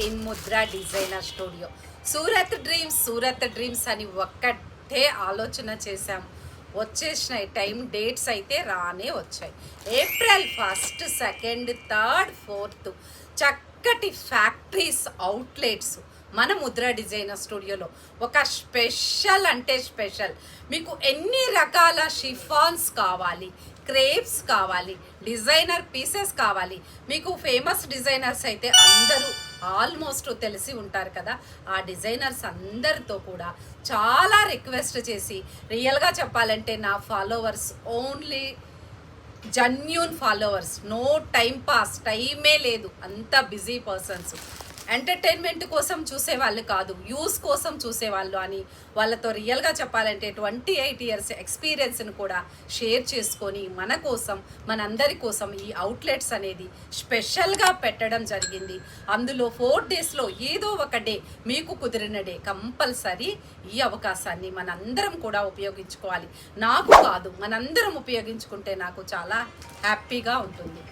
In Mudra designer studio. Surat dreams అని ఒక్కటే ఆలోచన చేశాం. వచ్చేసినాయి టైం డేట్స్ అయితే రానే వచ్చాయి. April 1, 2, 3, 4 చక్కటి ఫ్యాక్టరీస్ అవుట్లెట్స్ మన ముద్రా డిజైనర్ స్టూడియోలో. ఒక స్పెషల్ అంటే స్పెషల్, మీకు ఎన్ని రకాల షిఫాన్స్ కావాలి, క్రేప్స్ కావాలి, డిజైనర్ పీసెస్ కావాలి. మీకు ఫేమస్ డిజైనర్స్ అయితే అందరూ ఆల్మోస్ట్ తెలిసి ఉంటారు కదా. ఆ డిజైనర్స్ అందరితో కూడా చాలా రిక్వెస్ట్ చేసి, రియల్గా చెప్పాలంటే నా followers only genuine followers, no time pass, టైమే లేదు, అంత బిజీ పర్సన్స్. ఎంటర్టైన్మెంట్ కోసం చూసేవాళ్ళు కాదు, యూస్ కోసం చూసేవాళ్ళు అని వాళ్ళతో రియల్గా చెప్పాలంటే 28 years ఎక్స్పీరియన్స్ని కూడా షేర్ చేసుకొని మన కోసం, మనందరి కోసం ఈ అవుట్లెట్స్ అనేది స్పెషల్గా పెట్టడం జరిగింది. అందులో 4 daysలో ఏదో ఒక డే, మీకు కుదిరిన డే కంపల్సరీ ఈ అవకాశాన్ని మనందరం కూడా ఉపయోగించుకోవాలి. నాకు కాదు, మనందరం ఉపయోగించుకుంటే నాకు చాలా హ్యాపీగా ఉంటుంది.